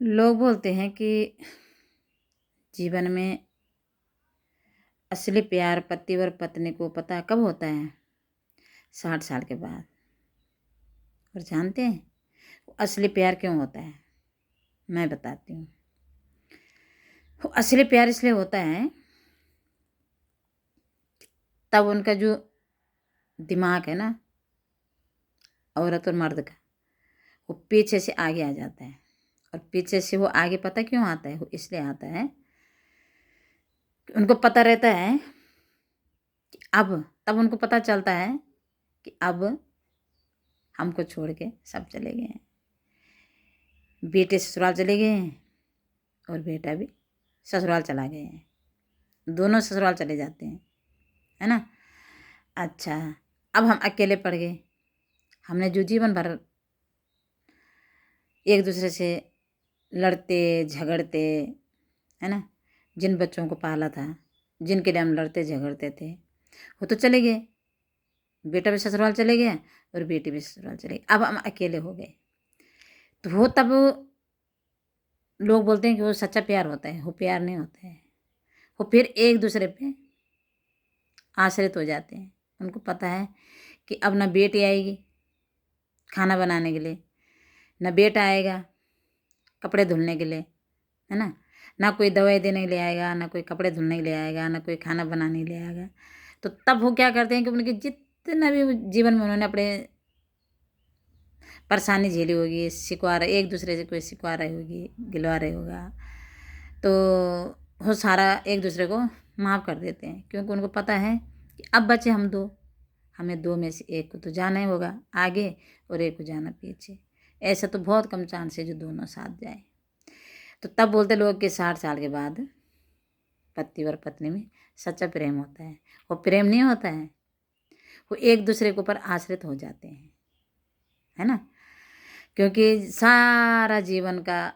लोग बोलते हैं कि जीवन में असली प्यार पति और पत्नी को पता कब होता है? 60 साल के बाद। और जानते हैं वो असली प्यार क्यों होता है? मैं बताती हूँ। वो असली प्यार इसलिए होता है तब उनका जो दिमाग है ना, औरत और मर्द का, वो पीछे से आगे आ जाता है। और पीछे से वो आगे पता क्यों आता है? वो इसलिए आता है कि उनको पता रहता है कि अब, तब उनको पता चलता है कि अब हमको छोड़ के सब चले गए हैं। बेटे ससुराल चले गए हैं और बेटा भी ससुराल चला गया है। दोनों ससुराल चले जाते हैं, है ना। अच्छा, अब हम अकेले पड़ गए। हमने जो जीवन भर एक दूसरे से लड़ते झगड़ते, है ना, जिन बच्चों को पाला था, जिनके लिए हम लड़ते झगड़ते थे, वो तो चले गए। बेटा भी ससुराल चले गया और बेटी भी ससुराल चले गई। अब हम अकेले हो गए। तो वो तब लोग बोलते हैं कि वो सच्चा प्यार होता है। वो प्यार नहीं होता है। वो फिर एक दूसरे पे आश्रित हो जाते हैं। उनको पता है कि अब ना बेटी आएगी खाना बनाने के लिए, ना बेटा आएगा कपड़े धुलने के लिए, है ना, ना कोई दवाई देने के लिए आएगा, ना कोई कपड़े धुलने के लिए आएगा, ना कोई खाना बनाने के लिए आएगा। तो तब वो क्या करते हैं कि उनके जितना भी जीवन में उन्होंने अपने परेशानी झेली होगी, सिकवा रहे एक दूसरे से, कोई सिकवा रही होगी, गिलवा रही होगा, तो वो सारा एक दूसरे को माफ़ कर देते हैं। क्योंकि उनको पता है कि अब बचे हम दो, हमें दो में से एक को तो जाना ही होगा आगे और एक को जाना पीछे। ऐसा तो बहुत कम चांस है जो दोनों साथ जाए। तो तब बोलते लोग कि 60 साल के बाद पति और पत्नी में सच्चा प्रेम होता है। वो प्रेम नहीं होता है, वो एक दूसरे के ऊपर आश्रित हो जाते हैं, है ना। क्योंकि सारा जीवन का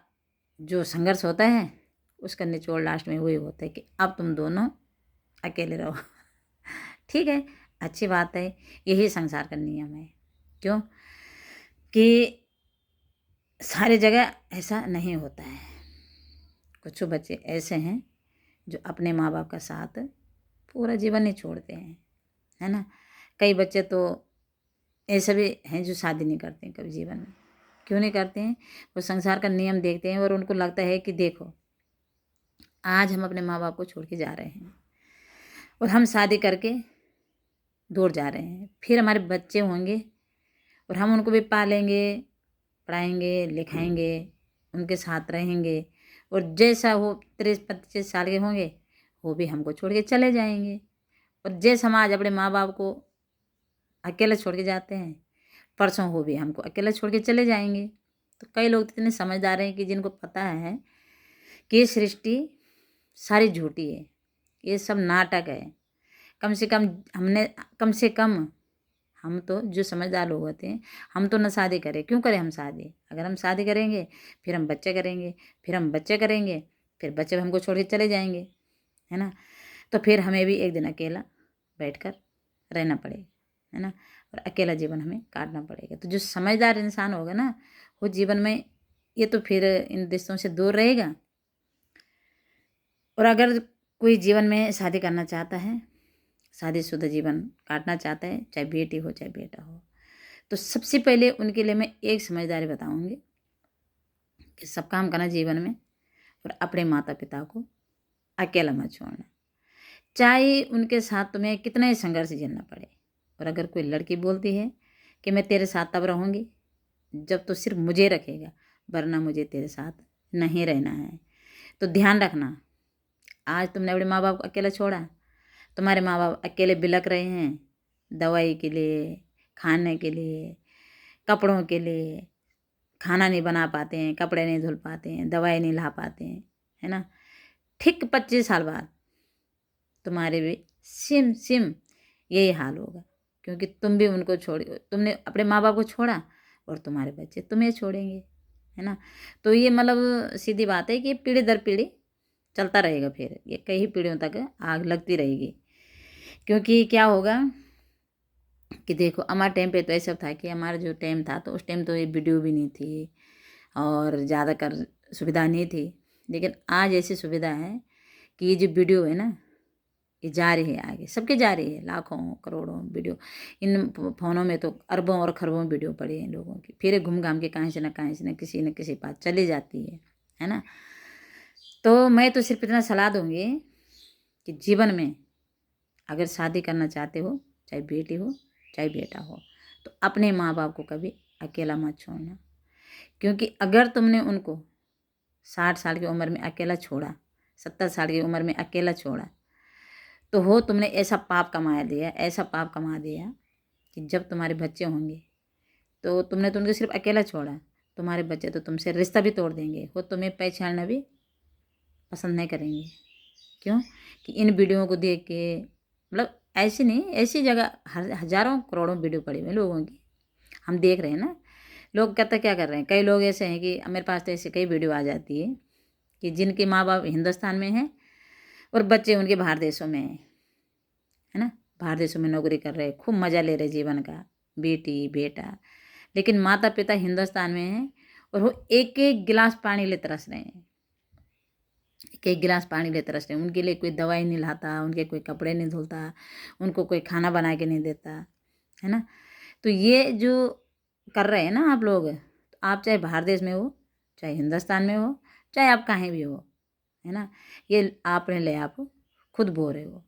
जो संघर्ष होता है उसका निचोड़ लास्ट में वही होता है कि अब तुम दोनों अकेले रहो। ठीक है, अच्छी बात है, यही संसार का नियम है। क्यों कि सारी जगह ऐसा नहीं होता है। कुछ बच्चे ऐसे हैं जो अपने माँ बाप का साथ पूरा जीवन नहीं छोड़ते हैं, है ना। कई बच्चे तो ऐसे भी हैं जो शादी नहीं करते हैं कभी जीवन में। क्यों नहीं करते हैं? वो संसार का नियम देखते हैं और उनको लगता है कि देखो आज हम अपने माँ बाप को छोड़ के जा रहे हैं और हम शादी करके दूर जा रहे हैं, फिर हमारे बच्चे होंगे और हम उनको भी पालेंगे, पढ़ाएंगे, लिखाएंगे, उनके साथ रहेंगे और जैसा वो 30-25 साल के होंगे वो भी हमको छोड़ के चले जाएंगे। और जैसे हम आज अपने माँ बाप को अकेले छोड़ के जाते हैं, परसों वो भी हमको अकेला छोड़ के चले जाएंगे। तो कई लोग इतने समझदार हैं कि जिनको पता है कि ये सृष्टि सारी झूठी है, ये सब नाटक है। कम से कम हम तो जो समझदार लोग होते हैं, हम तो न शादी करें। क्यों करें हम शादी? अगर हम शादी करेंगे फिर हम बच्चे करेंगे, फिर हम बच्चे करेंगे, फिर बच्चे हमको छोड़ के चले जाएंगे, है ना। तो फिर हमें भी एक दिन अकेला बैठकर रहना पड़ेगा, है ना, और अकेला जीवन हमें काटना पड़ेगा। तो जो समझदार इंसान होगा ना, वो जीवन में ये तो फिर इन रिश्तों से दूर रहेगा। और अगर कोई जीवन में शादी करना चाहता है, शादीशुदा जीवन काटना चाहता है, चाहे बेटी हो चाहे बेटा हो, तो सबसे पहले उनके लिए मैं एक समझदारी बताऊंगी कि सब काम करना जीवन में और अपने माता पिता को अकेला मत छोड़ना, चाहे उनके साथ तुम्हें कितना ही संघर्ष झेलना पड़े। और अगर कोई लड़की बोलती है कि मैं तेरे साथ तब रहूँगी जब तो सिर्फ मुझे रखेगा, वरना मुझे तेरे साथ नहीं रहना है, तो ध्यान रखना, आज तुमने अपने माँ बाप को अकेला छोड़ा, तुम्हारे माँ बाप अकेले बिलक रहे हैं दवाई के लिए, खाने के लिए, कपड़ों के लिए। खाना नहीं बना पाते हैं, कपड़े नहीं धुल पाते हैं, दवाई नहीं ला पाते हैं, है ना। ठीक 25 साल बाद तुम्हारे भी सिम सिम यही हाल होगा। क्योंकि तुम भी उनको तुमने अपने माँ बाप को छोड़ा और तुम्हारे बच्चे तुम्हें छोड़ेंगे, है ना। तो ये मतलब सीधी बात है कि पीढ़ी दर पीढ़ी चलता रहेगा, फिर ये कई पीढ़ियों तक आग लगती रहेगी। क्योंकि क्या होगा कि देखो हमारे टाइम पे तो ऐसा था कि हमारा जो टाइम था तो उस टाइम तो ये वीडियो भी नहीं थी और ज़्यादातर सुविधा नहीं थी, लेकिन आज ऐसी सुविधा है कि ये जो वीडियो है ना, ये जा रही है आगे, सबके जा रही है, लाखों करोड़ों वीडियो। इन फ़ोनों में तो अरबों और खरबों वीडियो पड़ी हैं लोगों की, फिर घूम घाम के कहीं से न किसी न किसी बात चली जाती है ना। तो मैं तो सिर्फ इतना सलाह दूंगी कि जीवन में अगर शादी करना चाहते हो, चाहे बेटी हो चाहे बेटा हो, तो अपने माँ बाप को कभी अकेला मत छोड़ना। क्योंकि अगर तुमने उनको 60 साल की उम्र में अकेला छोड़ा, 70 साल की उम्र में अकेला छोड़ा, तो हो तुमने ऐसा पाप कमा दिया, ऐसा पाप कमा दिया कि जब तुम्हारे बच्चे होंगे तो तुमने तो उनको सिर्फ अकेला छोड़ा, तुम्हारे बच्चे तो तुमसे रिश्ता भी तोड़ देंगे, वो तुम्हें पहचानना भी पसंद नहीं करेंगे। क्यों? कि इन वीडियो को देख के, मतलब ऐसी नहीं, ऐसी जगह हज़ारों करोड़ों वीडियो पड़ी हुई लोगों की, हम देख रहे हैं ना। लोग कहते क्या कर रहे हैं, कई लोग ऐसे हैं कि मेरे पास तो ऐसे कई वीडियो आ जाती है कि जिनके माँ बाप हिंदुस्तान में हैं और बच्चे उनके बाहर देशों में हैं, है ना, बाहर देशों में नौकरी कर रहे, खूब मज़ा ले रहे जीवन का, बेटी बेटा, लेकिन माता पिता हिंदुस्तान में हैं और वो एक एक गिलास पानी ले तरस रहे हैं, एक एक गिलास पानी ले तरस रहे हैं। उनके लिए कोई दवाई नहीं लाता, उनके कोई कपड़े नहीं धुलता, उनको कोई खाना बना के नहीं देता, है ना। तो ये जो कर रहे हैं ना आप लोग, तो आप चाहे बाहर देश में हो, चाहे हिंदुस्तान में हो, चाहे आप कहीं भी हो, है ना, ये आपने ले आप खुद बो रहे हो।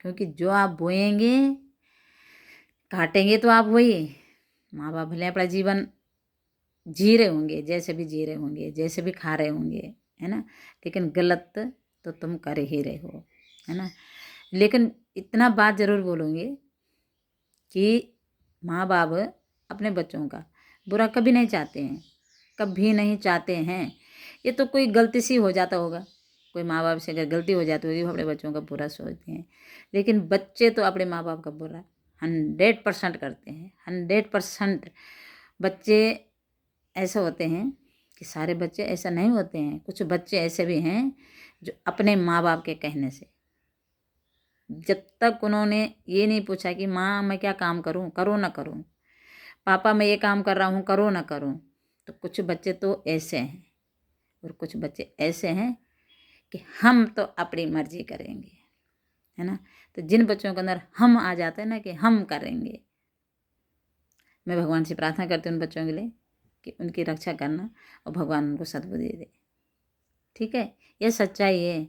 क्योंकि जो आप बोएंगे काटेंगे तो आप वही। माँ बाप भले अपना जीवन जी रहे होंगे, जैसे भी जी रहे होंगे, जैसे भी खा रहे होंगे, है ना, लेकिन गलत तो तुम कर ही रहे हो, है ना। लेकिन इतना बात ज़रूर बोलूँगी कि माँ बाप अपने बच्चों का बुरा कभी नहीं चाहते हैं, कभी नहीं चाहते हैं। ये तो कोई गलती सी हो जाता होगा, कोई माँ बाप से अगर गलती हो जाती होगी, वो अपने बच्चों का बुरा सोचते हैं, लेकिन बच्चे तो अपने माँ बाप का बुरा 100% करते हैं। 100% बच्चे ऐसे होते हैं कि सारे बच्चे ऐसा नहीं होते हैं, कुछ बच्चे ऐसे भी हैं जो अपने माँ बाप के कहने से, जब तक उन्होंने ये नहीं पूछा कि माँ मैं क्या काम करूँ, करूँ ना करूँ, पापा मैं ये काम कर रहा हूँ, करूँ ना करूँ, तो कुछ बच्चे तो ऐसे हैं और कुछ बच्चे ऐसे हैं कि हम तो अपनी मर्जी करेंगे, है ना। तो जिन बच्चों के अंदर हम आ जाते हैं ना कि हम करेंगे, मैं भगवान से प्रार्थना करती हूँ उन बच्चों के लिए कि उनकी रक्षा करना और भगवान उनको सद्बुद्धि दे। ठीक है, ये सच्चाई है।